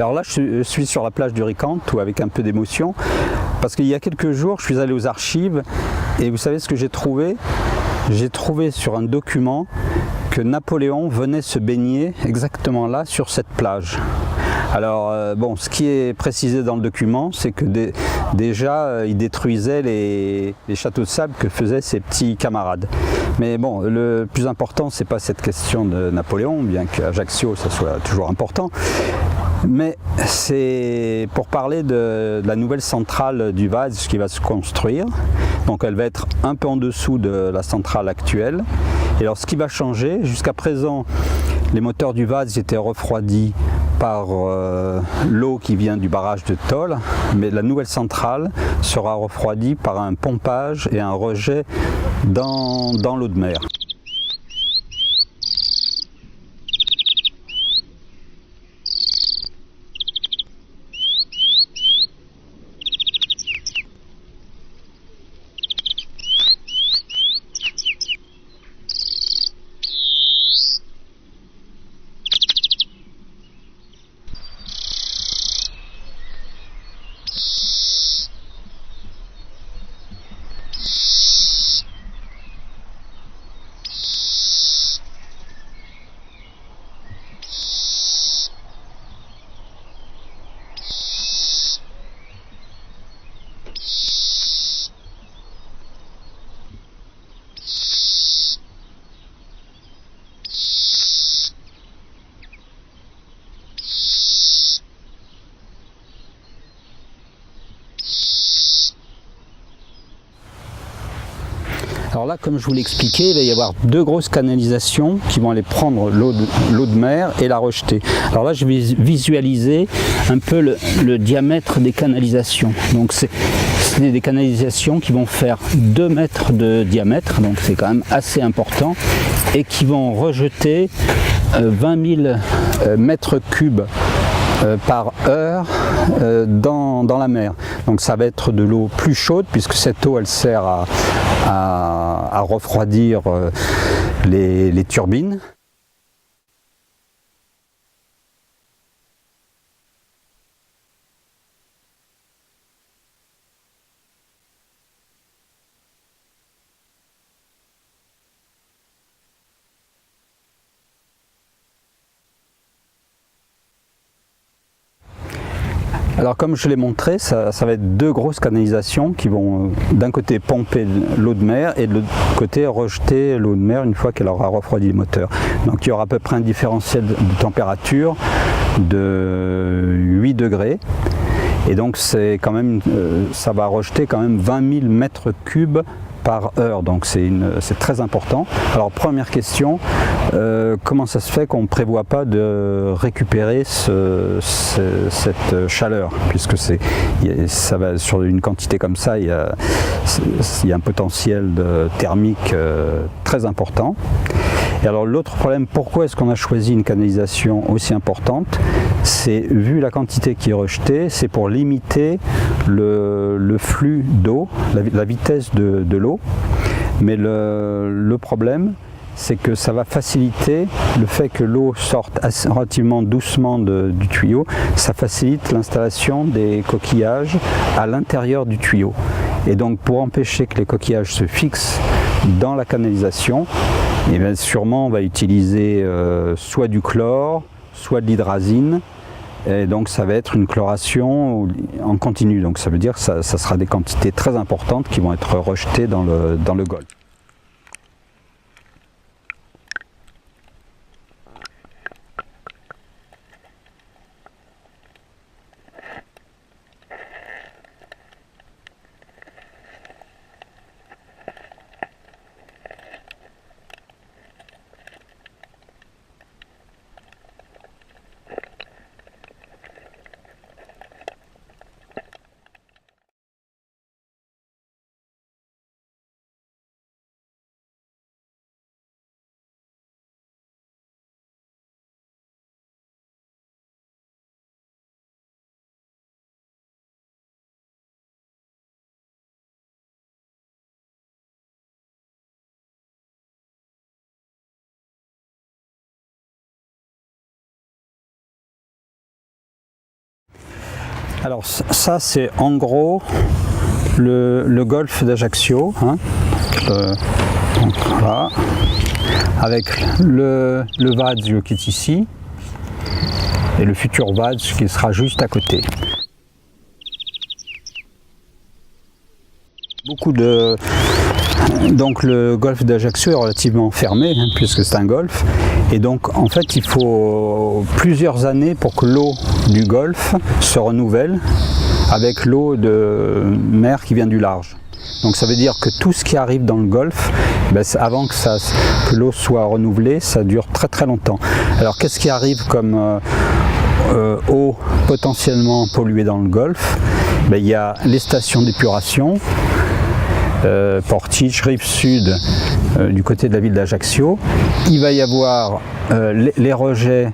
Alors là, je suis sur la plage du Ricante, ou avec un peu d'émotion, parce qu'il y a quelques jours, je suis allé aux archives, et vous savez ce que j'ai trouvé? J'ai trouvé sur un document que Napoléon venait se baigner exactement là, sur cette plage. Alors bon, ce qui est précisé dans le document, c'est que déjà il détruisait les châteaux de sable que faisaient ses petits camarades. Mais bon, le plus important, c'est pas cette question de Napoléon, bien qu'Ajaccio ça soit toujours important, mais c'est pour parler de la nouvelle centrale du Vaz qui va se construire. Donc elle va être un peu en dessous de la centrale actuelle. Et alors ce qui va changer, jusqu'à présent, les moteurs du Vaz étaient refroidis par l'eau qui vient du barrage de Tôle, mais la nouvelle centrale sera refroidie par un pompage et un rejet dans l'eau de mer. Alors là, comme je vous l'expliquais, il va y avoir deux grosses canalisations qui vont aller prendre l'eau de mer et la rejeter. Alors là, je vais visualiser un peu le diamètre des canalisations. Donc c'est des canalisations qui vont faire 2 mètres de diamètre, donc c'est quand même assez important, et qui vont rejeter 20 000 mètres cubes par heure dans la mer. Donc ça va être de l'eau plus chaude, puisque cette eau elle sert à refroidir les turbines. Alors comme je l'ai montré, ça va être deux grosses canalisations qui vont d'un côté pomper l'eau de mer et de l'autre côté rejeter l'eau de mer une fois qu'elle aura refroidi les moteurs. Donc il y aura à peu près un différentiel de température de 8 degrés. Et donc c'est quand même, ça va rejeter quand même 20 000 mètres cubes par heure, donc c'est très important. Alors première question, comment ça se fait qu'on ne prévoit pas de récupérer cette chaleur, puisque ça va sur une quantité comme ça, il y a un potentiel thermique très important. Et alors l'autre problème, pourquoi est-ce qu'on a choisi une canalisation aussi importante? C'est, vu la quantité qui est rejetée, c'est pour limiter le flux d'eau, la vitesse de l'eau. Mais le problème, c'est que ça va faciliter le fait que l'eau sorte relativement doucement du tuyau. Ça facilite l'installation des coquillages à l'intérieur du tuyau. Et donc pour empêcher que les coquillages se fixent dans la canalisation, et bien sûrement on va utiliser soit du chlore, soit de l'hydrazine. Et donc ça va être une chloration en continu. Donc ça veut dire que ça sera des quantités très importantes qui vont être rejetées dans le Golfe. Alors ça c'est en gros le golfe d'Ajaccio, hein. Donc, voilà. Avec le Vazio qui est ici et le futur Vazio qui sera juste à côté. Donc le golfe d'Ajaccio est relativement fermé, hein, puisque c'est un golfe, et donc en fait il faut plusieurs années pour que l'eau du golfe se renouvelle avec l'eau de mer qui vient du large. Donc ça veut dire que tout ce qui arrive dans le golfe, avant que l'eau soit renouvelée, ça dure très très longtemps. Alors qu'est-ce qui arrive comme eau potentiellement polluée dans le golfe? Il y a les stations d'épuration, Portiche, rive sud, du côté de la ville d'Ajaccio. Il va y avoir les rejets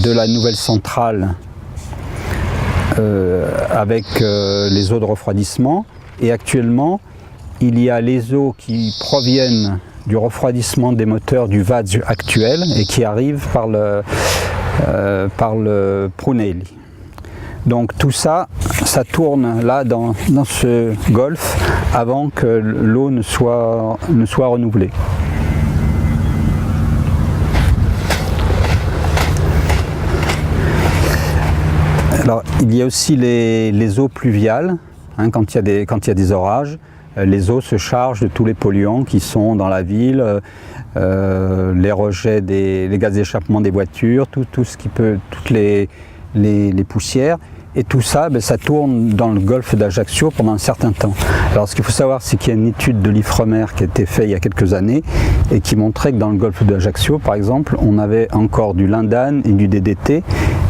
de la nouvelle centrale avec les eaux de refroidissement. Et actuellement, il y a les eaux qui proviennent du refroidissement des moteurs du Vazio actuel et qui arrivent par le Prunelli. Donc tout ça, ça tourne là dans ce golfe avant que l'eau ne soit renouvelée. Alors il y a aussi les eaux pluviales, hein, quand il y a des orages. Les eaux se chargent de tous les polluants qui sont dans la ville, les rejets les gaz d'échappement des voitures, tout ce qui peut, toutes les poussières. Et tout ça, ça tourne dans le golfe d'Ajaccio pendant un certain temps. Alors ce qu'il faut savoir, c'est qu'il y a une étude de l'Ifremer qui a été faite il y a quelques années et qui montrait que dans le golfe d'Ajaccio, par exemple, on avait encore du lindane et du DDT.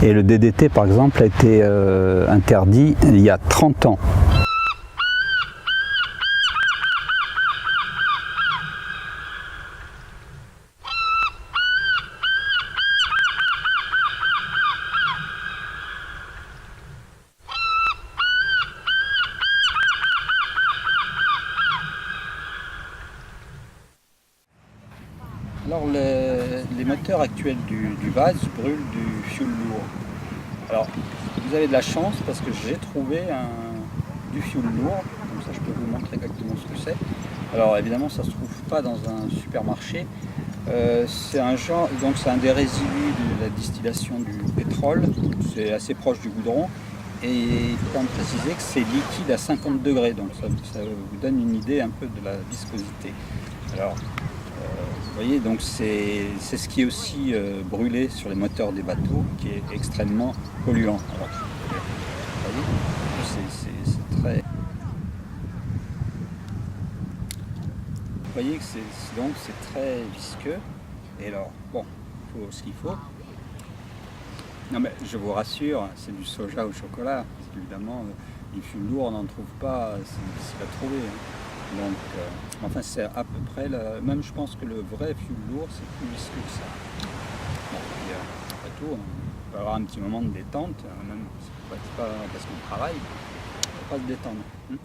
Et le DDT, par exemple, a été interdit il y a 30 ans. Alors les moteurs actuels du Vazio brûlent du fioul lourd. Alors vous avez de la chance parce que j'ai trouvé du fioul lourd, comme ça je peux vous montrer exactement ce que c'est. Alors évidemment ça ne se trouve pas dans un supermarché. C'est un genre, donc c'est un des résidus de la distillation du pétrole, c'est assez proche du goudron. Et il faut quand même préciser que c'est liquide à 50 degrés, donc ça vous donne une idée un peu de la viscosité. Alors, vous voyez, donc c'est ce qui est aussi brûlé sur les moteurs des bateaux, qui est extrêmement polluant. Alors, vous voyez, c'est très... Vous voyez que c'est très visqueux. Et alors, bon, il faut ce qu'il faut. Non mais je vous rassure, c'est du soja au chocolat. Parce qu'évidemment, du fioul lourd, on n'en trouve pas, c'est difficile à trouver. Hein. Donc, enfin c'est à peu près, même je pense que le vrai fioul lourd, c'est plus visqueux que ça. Bon, puis, après tout, on peut avoir un petit moment de détente, même si c'est pas parce qu'on travaille, on ne peut pas se détendre. Hein.